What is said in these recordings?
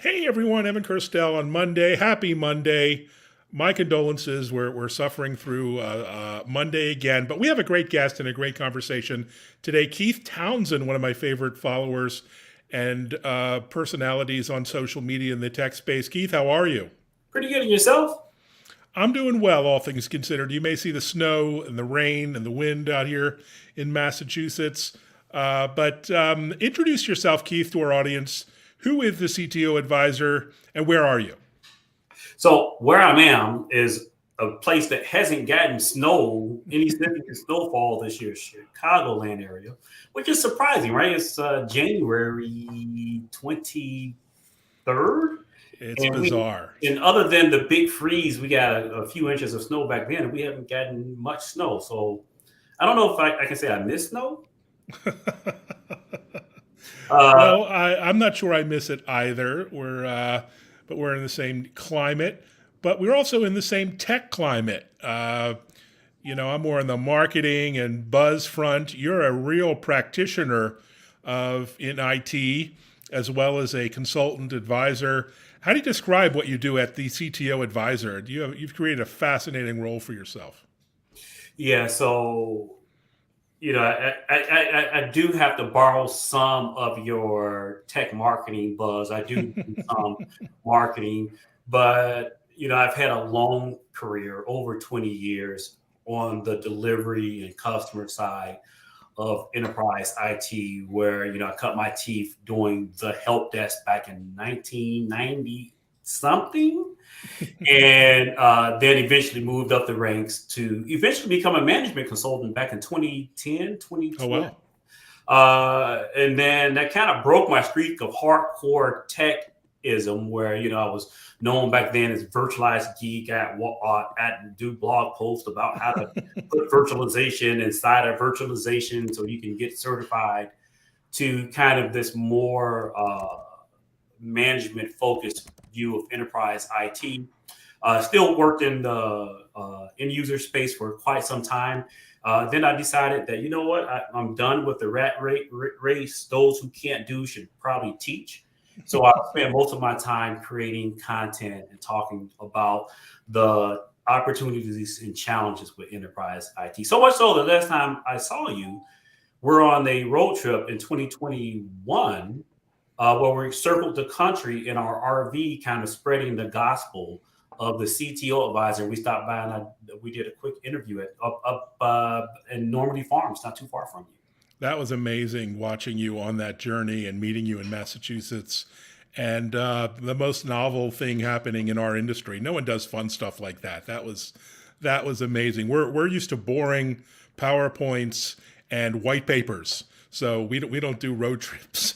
Hey everyone, Evan Kirstel on Monday. Happy Monday. My condolences. We're suffering through Monday again, but we have a great guest and a great conversation today. Keith Townsend, one of my favorite followers and personalities on social media in the tech space. Keith, how are you? Pretty good in yourself. I'm doing well, all things considered. You may see the snow and the rain and the wind out here in Massachusetts. But introduce yourself, Keith, to our audience. Who is the CTO advisor and where are you? So where I am is a place that hasn't gotten snow, any significant snowfall this year, Chicagoland area, which is surprising, right? It's January 23rd, It's and we bizarre. and other than the big freeze, we got a few inches of snow back then, and we haven't gotten much snow. So I don't know if I can say I miss snow. Uh, Well, I'm not sure I miss it either. But we're in the same climate, but we're also in the same tech climate. I'm more in the marketing and buzz front. You're a real practitioner of in IT as well as a consultant advisor. How do you describe what you do at the CTO advisor? You've created a fascinating role for yourself. yeah, so I do have to borrow some of your tech marketing buzz. I do some marketing, but I've had a long career, over 20 years on the delivery and customer side of enterprise IT, where I cut my teeth doing the help desk back in 1990 something, and then eventually moved up the ranks to eventually become a management consultant back in 2010, Oh 2012. wow. And then that kind of broke my streak of hardcore techism, where I was known back then as virtualized geek. At do blog posts about how to put virtualization inside of virtualization so you can get certified, to kind of this more management focused view of enterprise IT. Still worked in the end user space for quite some time. Then I decided that, what, I'm done with the race. Those who can't do should probably teach. So I spent most of my time creating content and talking about the opportunities and challenges with enterprise IT. So much so the last time I saw you, we're on a road trip in 2021, where we circled the country in our RV, kind of spreading the gospel of the CTO advisor. We stopped by and we did a quick interview at up in Normandy Farms, not too far from you. That was amazing watching you on that journey and meeting you in Massachusetts. And the most novel thing happening in our industry. No one does fun stuff like that. That was amazing. We're used to boring PowerPoints and white papers, so we don't do road trips.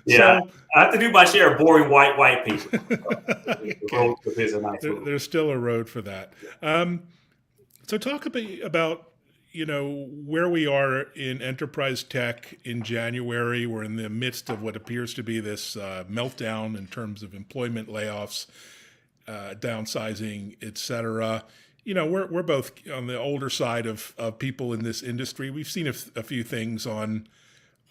Yeah, So I have to do my share of boring white paper. The okay, road trip is a nice road. there's still a road for that. Um, So talk a bit about where we are in enterprise tech in January. We're in the midst of what appears to be this meltdown in terms of employment layoffs, downsizing, et cetera. We're both on the older side of people in this industry. We've seen a few things on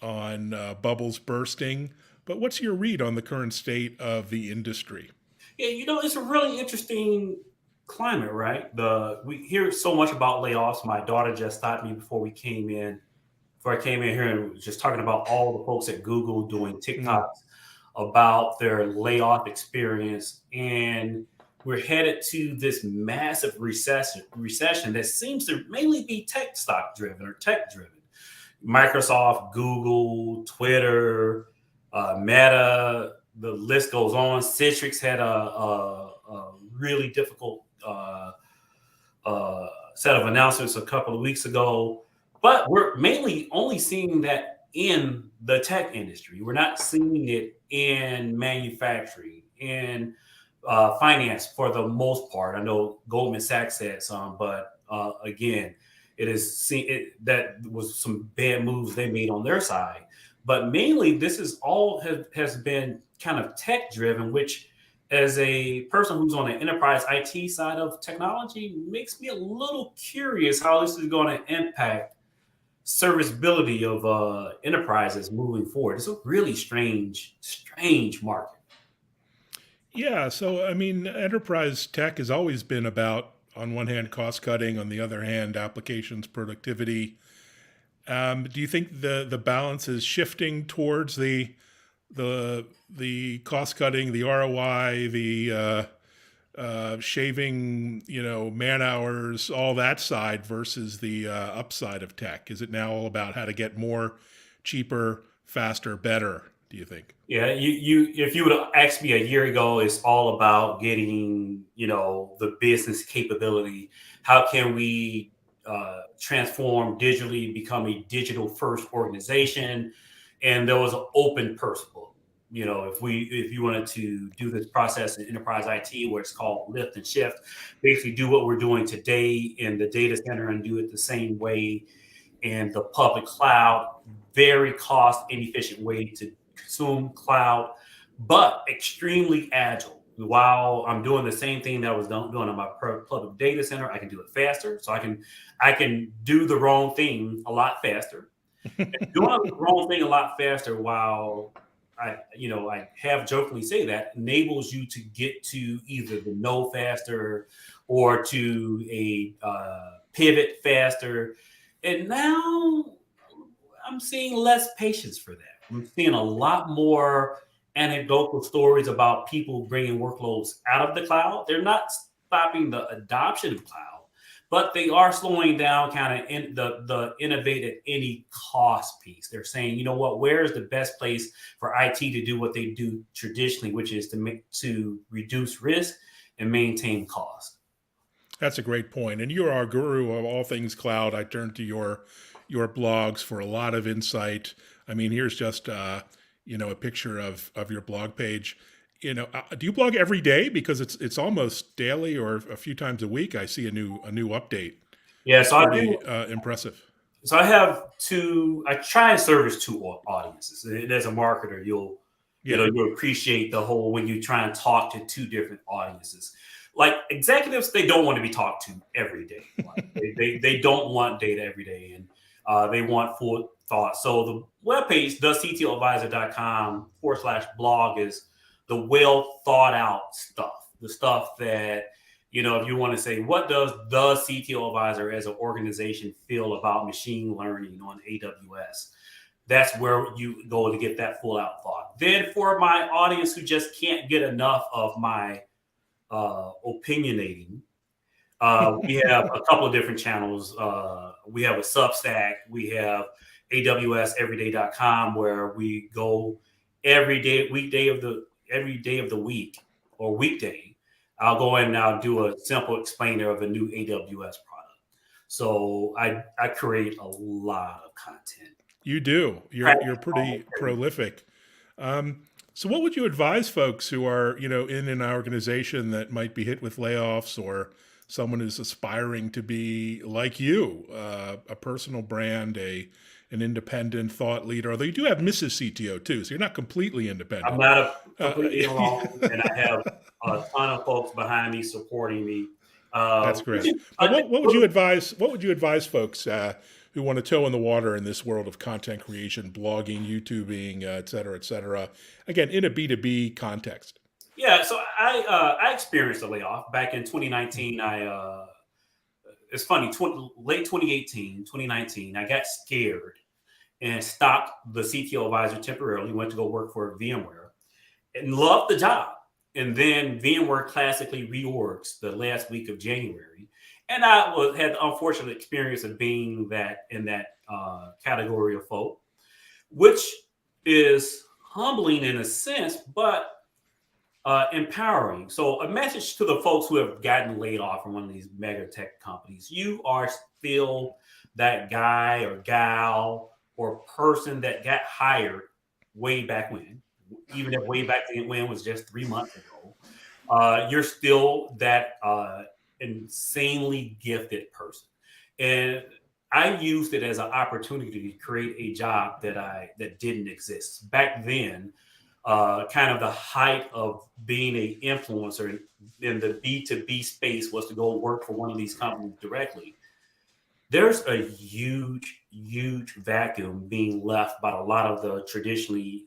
bubbles bursting. But what's your read on the current state of the industry? Yeah, it's a really interesting climate, right? We hear so much about layoffs. My daughter just stopped me before I came in here, and was just talking about all the folks at Google doing Mm. TikToks about their layoff experience. And we're headed to this massive recession that seems to mainly be tech stock driven or tech driven. Microsoft, Google, Twitter, Meta, the list goes on. Citrix had a really difficult set of announcements a couple of weeks ago, but we're mainly only seeing that in the tech industry. We're not seeing it in manufacturing, in finance for the most part. I know Goldman Sachs had some, but again, that was some bad moves they made on their side. But mainly, this is all has been kind of tech driven, which, as a person who's on the enterprise IT side of technology, makes me a little curious how this is going to impact serviceability of enterprises moving forward. It's a really strange market. Yeah, so I mean, enterprise tech has always been about, on one hand, cost cutting, on the other hand, applications productivity. Do you think the balance is shifting towards the cost cutting, the ROI, the shaving, man hours, all that side versus the upside of tech? Is it now all about how to get more, cheaper, faster, better? Do you think? Yeah, if you would have asked me a year ago, it's all about getting, the business capability. How can we transform digitally, become a digital first organization? And there was an open principle. If you wanted to do this process in enterprise IT, where it's called lift and shift, basically do what we're doing today in the data center and do it the same way in the public cloud, very cost inefficient way to consume cloud, but extremely agile. While I'm doing the same thing that I was doing on my public data center, I can do it faster. So I can do the wrong thing a lot faster. Doing the wrong thing a lot faster while I have jokingly say that enables you to get to either the no faster or to a pivot faster. And now I'm seeing less patience for that. I'm seeing a lot more anecdotal stories about people bringing workloads out of the cloud. They're not stopping the adoption of cloud, but they are slowing down kind of in the innovate at any cost piece. They're saying, you know what, where is the best place for IT to do what they do traditionally, which is to reduce risk and maintain cost. That's a great point. And you're our guru of all things cloud. I turn to your blogs for a lot of insight. I mean, here's just a picture of your blog page. Do you blog every day? Because it's almost daily or a few times a week. I see a new update. Yeah, It's so I pretty do. impressive. So I have two. I try and service two audiences. And as a marketer, Yeah. you'll appreciate the whole when you try and talk to two different audiences. Like executives, they don't want to be talked to every day. Like they don't want data every day, and they want full thought. So the webpage, thectoadvisor.com/blog, is the well thought out stuff, the stuff that if you want to say, what does the CTO advisor as an organization feel about machine learning on AWS? That's where you go to get that full out thought. Then for my audience who just can't get enough of my opinionating, we have a couple of different channels. We have a Substack. We have AWSeveryday.com where we go every day, every day of the week or weekday. I'll go in and I'll do a simple explainer of a new AWS product. So I create a lot of content. You do. You're pretty prolific. So, what would you advise folks who are, in an organization that might be hit with layoffs, or someone who's aspiring to be like you, a personal brand, an independent thought leader? Although you do have Mrs. CTO too, so you're not completely I'm independent. not completely Yeah. alone, and I have a ton of folks behind me supporting me. That's Which great. is, But I think, what would you advise? What would you advise folks who want to toe in the water in this world of content creation, blogging, YouTubing, et cetera? Again, in a B2B context. yeah. So I experienced a layoff back in 2019. It's funny, late 2018, 2019, I got scared and stopped the CTO advisor temporarily, went to go work for VMware and loved the job. And then VMware classically reorgs the last week of January. And had the unfortunate experience of being in that category of folk, which is humbling in a sense, but empowering. So, a message to the folks who have gotten laid off from one of these mega tech companies: you are still that guy or gal or person that got hired way back when, even if way back when was just 3 months ago. You're still that insanely gifted person, and I used it as an opportunity to create a job that didn't exist back then. Kind of the height of being a influencer in the B2B space was to go work for one of these companies directly. There's a huge vacuum being left by a lot of the traditionally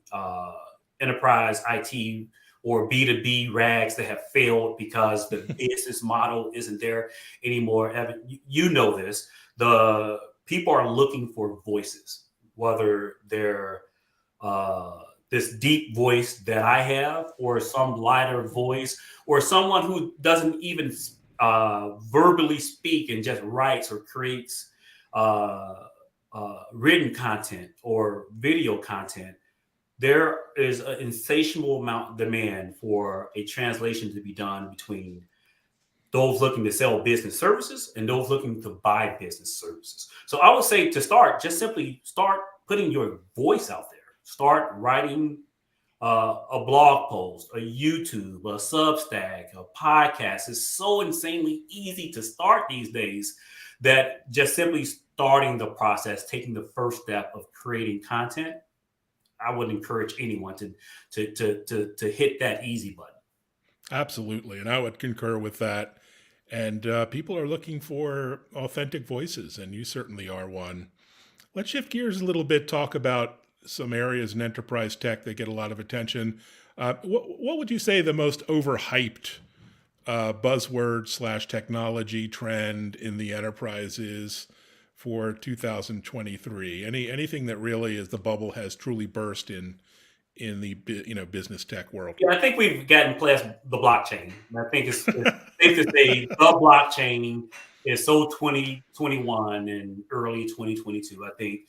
enterprise IT or B2B rags that have failed because the business model isn't there anymore. Evan, you know this. The people are looking for voices, whether they're this deep voice that I have, or some lighter voice, or someone who doesn't even verbally speak and just writes or creates uh, written content or video content. There is an insatiable amount of demand for a translation to be done between those looking to sell business services and those looking to buy business services. So I would say to start, just simply start putting your voice out there. Start writing a blog post, a YouTube, a Substack, a podcast. It's so insanely easy to start these days that just simply starting the process, taking the first step of creating content, I would encourage anyone to hit that easy button. Absolutely. And I would concur with that. And people are looking for authentic voices, and you certainly are one. Let's shift gears a little bit, talk about some areas in enterprise tech that get a lot of attention. What would you say the most overhyped buzzword slash technology trend in the enterprise is for 2023? Anything that really is the bubble has truly burst in the business tech world? Yeah, I think we've gotten past the blockchain. I think it's safe to say the blockchain is so 2021 and early 2022. I think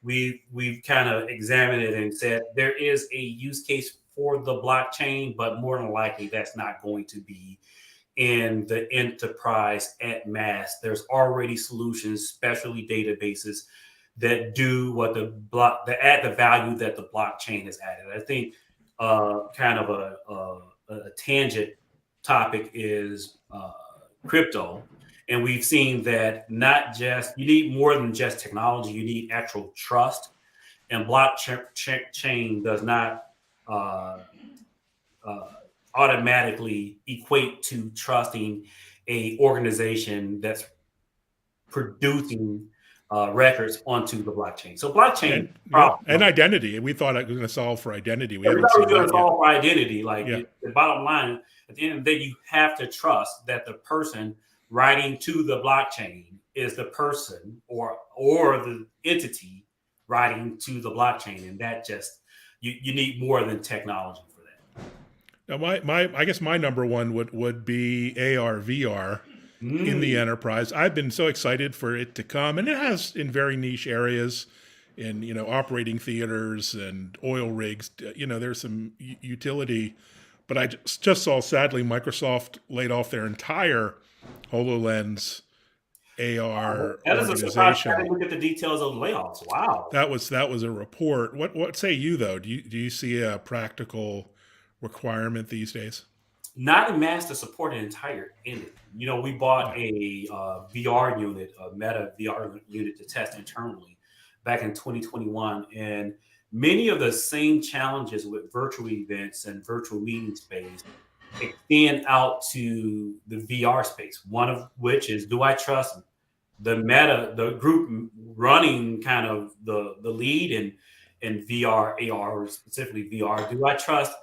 we've kind of examined it and said there is a use case for the blockchain, but more than likely that's not going to be in the enterprise at mass. There's already solutions, especially databases, that do what that add the value that the blockchain has added. I think kind of a tangent topic is crypto. And we've seen that not just, you need more than just technology, you need actual trust. And blockchain does not uh, uh, automatically equate to trusting a organization that's producing records onto the blockchain. So blockchain And yeah, problem. and identity. We thought it was going to solve for identity. We Yeah, we haven't thought we seen were going to that yet. solve for identity. Like Yeah. the bottom line, at the end of the day, you have to trust that the person writing to the blockchain is the person or the entity writing to the blockchain, and that just you need more than technology for that. Now, my I guess my number one would be AR VR in the Mm. enterprise. I've been so excited for it to come, and it has in very niche areas, in operating theaters and oil rigs. There's some utility, but I just saw sadly Microsoft laid off their entire Hololens AR That is a surprise. I organization. didn't look at the details of the layoffs. Wow. That was a report. What say you though? Do you see a practical requirement these days? Not a mass to support an entire industry. We bought Yeah. a VR unit, a Meta VR unit to test internally back in 2021, and many of the same challenges with virtual events and virtual meeting space extend out to the VR space. One of which is, do I trust the group running kind of the lead in VR, AR, or specifically VR? Do I trust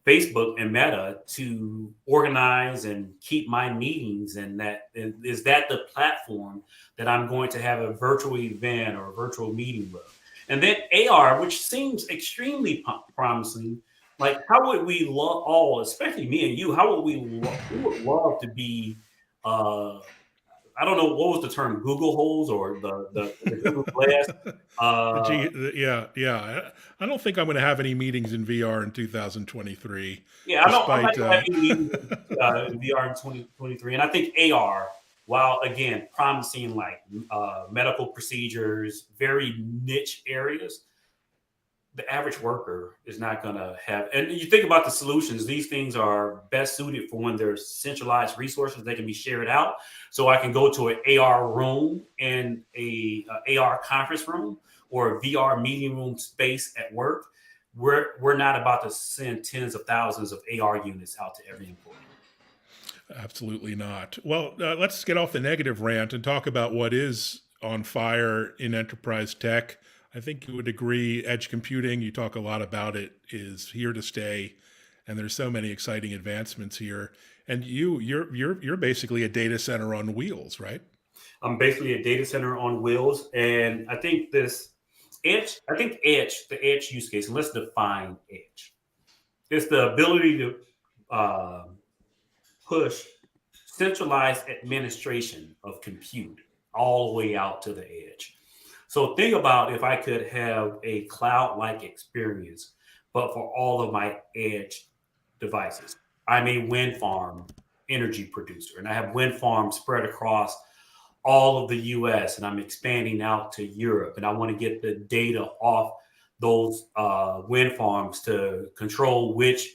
Facebook and Meta to organize and keep my meetings, and is that the platform that I'm going to have a virtual event or a virtual meeting with? And then AR, which seems extremely promising. Like, how would we love all, especially me and you? How would we would love to be I don't know what was the term, Google holes or the Google Glass. Uh, Yeah. I don't think I'm going to have any meetings in VR in 2023, Yeah, I'm not despite. gonna have any meetings in VR in 2023, and I think AR, while again promising like medical procedures, very niche areas, the average worker is not going to have. And you think about the solutions; these things are best suited for when there's centralized resources they can be shared out. So I can go to an AR room and a AR conference room or a VR meeting room space at work. We're not about to send tens of thousands of AR units out to every employee. Absolutely not. Well, let's get off the negative rant and talk about what is on fire in enterprise tech. I think you would agree, edge computing, you talk a lot about it, is here to stay. and there's so many exciting advancements here. And you're basically a data center on wheels, right? I'm basically a data center on wheels, and I think this edge. I think edge, the edge use case. And let's define edge. It's the ability to push centralized administration of compute all the way out to the edge. So think about if I could have a cloud-like experience, but for all of my edge devices. I'm a wind farm energy producer, and I have wind farms spread across all of the US, and I'm expanding out to Europe, and I want to get the data off those wind farms to control which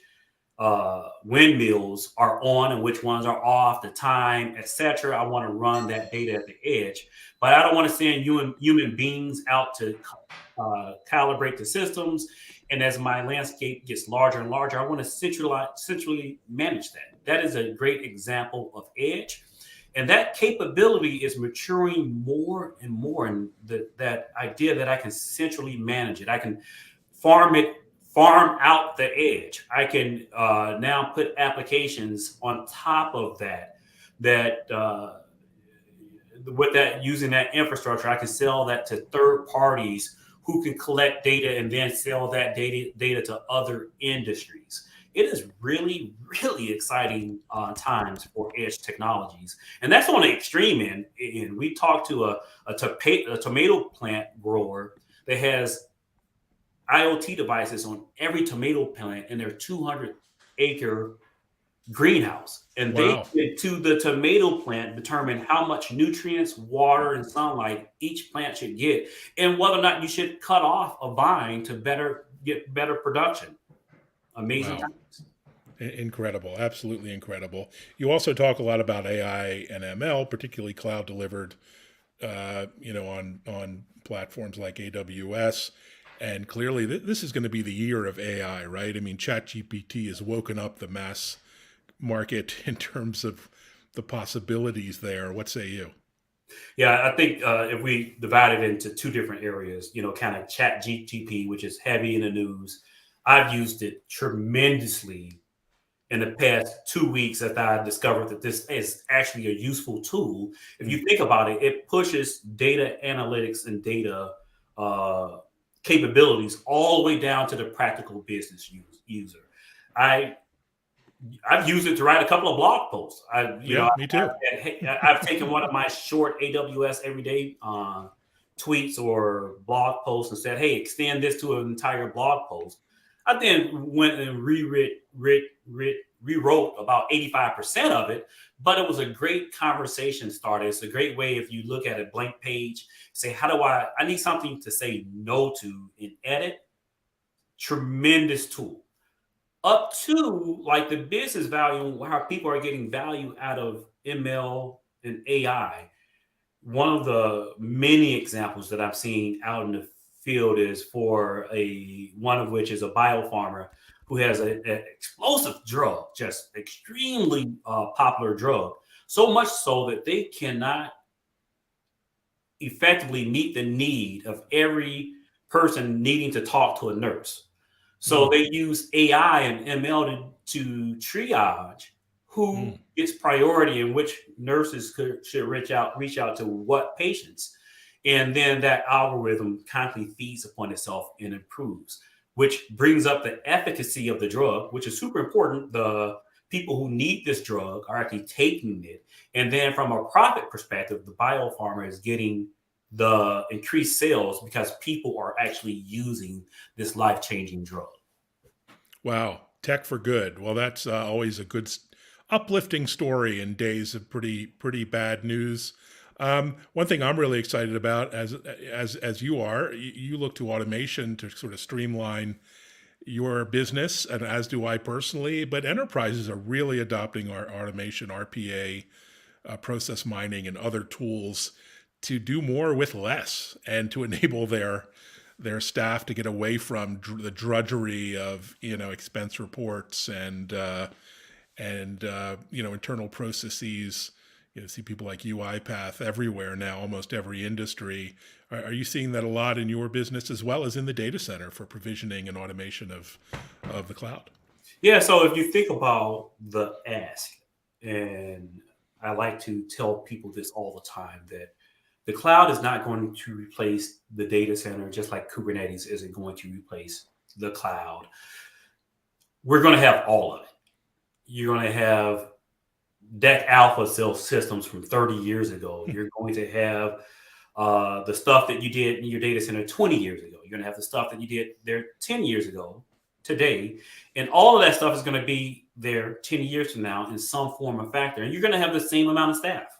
windmills are on and which ones are off, the time, etc. I want to run that data at the edge, but I don't want to send human beings out to calibrate the systems. And as my landscape gets larger and larger, I want to centrally manage that. That is a great example of edge. And that capability is maturing more and more. And that idea that I can centrally manage it, I can farm it, farm out the edge. I can now put applications on top of that. With that, using that infrastructure, I can sell that to third parties who can collect data and then sell that data to other industries. It is really, really exciting times for edge technologies. And that's on the extreme end. And we talked to a tomato plant grower that has IoT devices on every tomato plant in their 200-acre greenhouse. And they Wow. went to the tomato plant, determine how much nutrients, water, and sunlight each plant should get, and whether or not you should cut off a vine to get better production. Amazing Wow. times. Incredible. Absolutely incredible. You also talk a lot about AI and ML, particularly cloud delivered, on platforms like AWS. And clearly, this is going to be the year of AI, right? I mean, ChatGPT has woken up the mass market in terms of the possibilities there. What say you? Yeah, I think if we divide it into two different areas, kind of chat GTP, which is heavy in the news, I've used it tremendously in the past 2 weeks that I discovered that this is actually a useful tool. If Mm. you think about it, it pushes data analytics and data uh, capabilities all the way down to the practical business user. I I've used it to write a couple of blog posts. Yeah, me too. I've taken one of my short AWS everyday tweets or blog posts and said, "Hey, extend this to an entire blog post." I then went and rewrote about 85% of it, but it was a great conversation starter. It's a great way if you look at a blank page, say, "How do I need something to say no to in edit?" Tremendous tool up to like the business value, how people are getting value out of ML and AI. One of the many examples that I've seen out in the field is for one of which is a biofarmer who has an explosive drug, just extremely popular drug, so much so that they cannot effectively meet the need of every person needing to talk to a nurse. So Mm, they use AI and ML to triage who mm. gets priority and which nurses should reach out to what patients. And then that algorithm constantly feeds upon itself and improves, which brings up the efficacy of the drug, which is super important. The people who need this drug are actually taking it. And then from a profit perspective, the biopharma is getting the increased sales because people are actually using this life-changing drug. Wow. Tech for good. Well, that's always a good, uplifting story in days of pretty bad news. One thing I'm really excited about, as you are, you look to automation to sort of streamline your business, and as do I personally. But enterprises are really adopting our automation, RPA, process mining, and other tools to do more with less, and to enable their staff to get away from the drudgery of expense reports and internal processes. See people like UiPath everywhere now, almost every industry. Are you seeing that a lot in your business as well as in the data center for provisioning and automation of the cloud? Yeah, so if you think about the ask, and I like to tell people this all the time that the cloud is not going to replace the data center, just like Kubernetes isn't going to replace the cloud. We're going to have all of it. You're going to have deck alpha cell systems from 30 years ago. You're going to have the stuff that you did in your data center 20 years ago. You're going to have the stuff that you did there 10 years ago today. And all of that stuff is going to be there 10 years from now in some form or factor. And you're going to have the same amount of staff.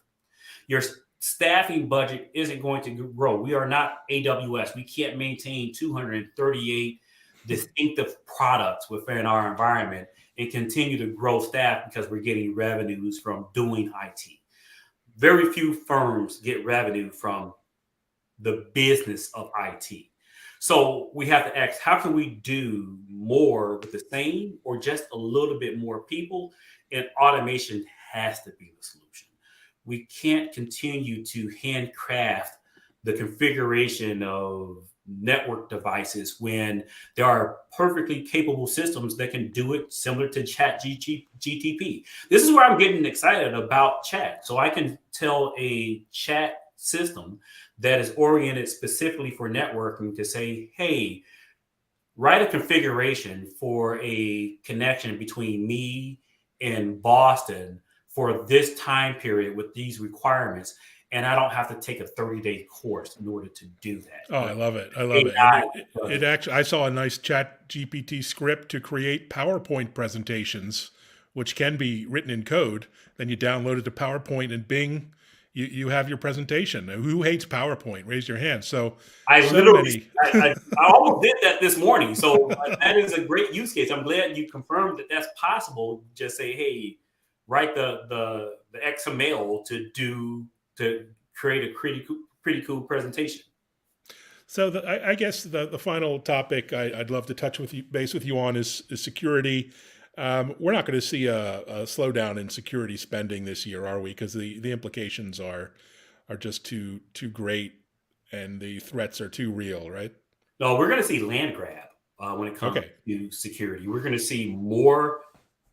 Your staffing budget isn't going to grow. We are not AWS. We can't maintain 238 distinctive products within our environment and continue to grow staff because we're getting revenues from doing IT. Very few firms get revenue from the business of IT. So we have to ask, how can we do more with the same or just a little bit more people? And automation has to be the solution. We can't continue to handcraft the configuration of network devices when there are perfectly capable systems that can do it similar to GTP. This is where I'm getting excited about chat. So I can tell a chat system that is oriented specifically for networking to say, hey, write a configuration for a connection between me and Boston for this time period with these requirements. And I don't have to take a 30-day course in order to do that. Oh, I love it. I love it. AI It actually, I saw a nice chat GPT script to create PowerPoint presentations, which can be written in code. Then you download it to PowerPoint and Bing, you have your presentation. Who hates PowerPoint? Raise your hand. So literally, many. I almost did that this morning. So that is a great use case. I'm glad you confirmed that that's possible. Just say, hey, write the XML to create a pretty cool presentation. So I guess the final topic I'd love to touch base with you on is security. We're not going to see a slowdown in security spending this year, are we? Because the implications are just too great, and the threats are too real, right? No, we're going to see land grab when it comes to security. We're going to see more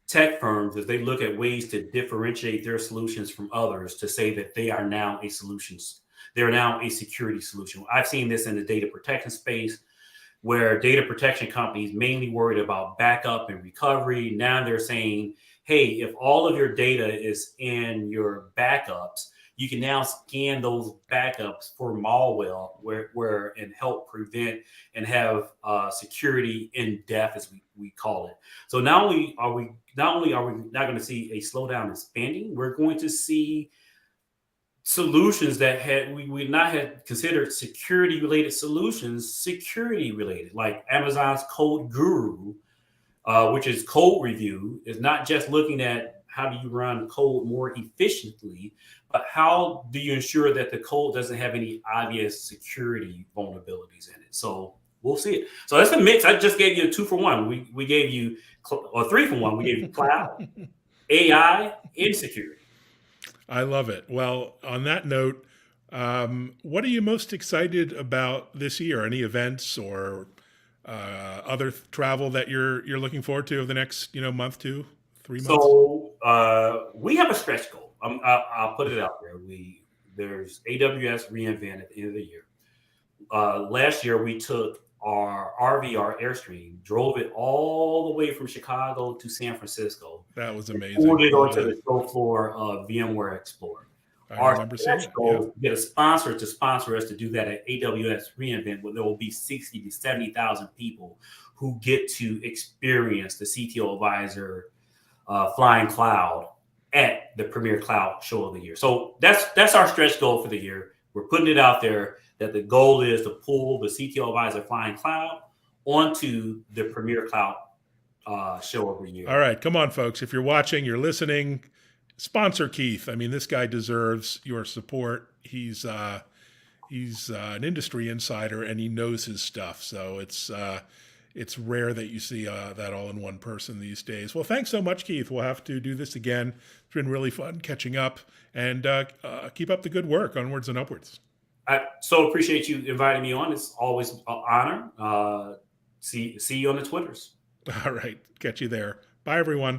tech firms as they look at ways to differentiate their solutions from others to say that they are now a solutions. They're now a security solution. I've seen this in the data protection space where data protection companies mainly worried about backup and recovery. Now they're saying, hey, if all of your data is in your backups, you can now scan those backups for malware where and help prevent and have security in depth, as we call it. So not only are we not going to see a slowdown in spending, we're going to see solutions that we would not have considered security related solutions, security related, like Amazon's Code Guru, which is code review, is not just looking at how do you run code more efficiently, but how do you ensure that the code doesn't have any obvious security vulnerabilities in it. So we'll see it. So that's the mix. I just gave you a 2-for-1. We gave you, or 3-for-1. We gave you cloud, AI, and security. I love it. Well, on that note, what are you most excited about this year? Any events or other travel that you're looking forward to over the next month, 2-3 months? So we have a stretch goal. I'll put it out there. There's AWS reInvent at the end of the year. Last year we took our RV, our Airstream, drove it all the way from Chicago to San Francisco. That was amazing. Poured it onto the show floor of VMware Explorer. I remember seeing that. Goal is to get a sponsor to sponsor us to do that at AWS reInvent, where there will be 60 to 70,000 people who get to experience the CTO Advisor Flying Cloud at the Premier Cloud Show of the Year. So that's our stretch goal for the year. We're putting it out there that the goal is to pull the CTO Advisor Flying Cloud onto the Premier Cloud Show of the Year. All right, come on, folks. If you're watching, you're listening, sponsor Keith. I mean, this guy deserves your support. He's an industry insider and he knows his stuff. So it's rare that you see that all in one person these days. Well, thanks so much, Keith. We'll have to do this again. It's been really fun catching up, and keep up the good work. Onwards and upwards. I so appreciate you inviting me on. It's always an honor. See you on the Twitters. All right. Catch you there. Bye, everyone.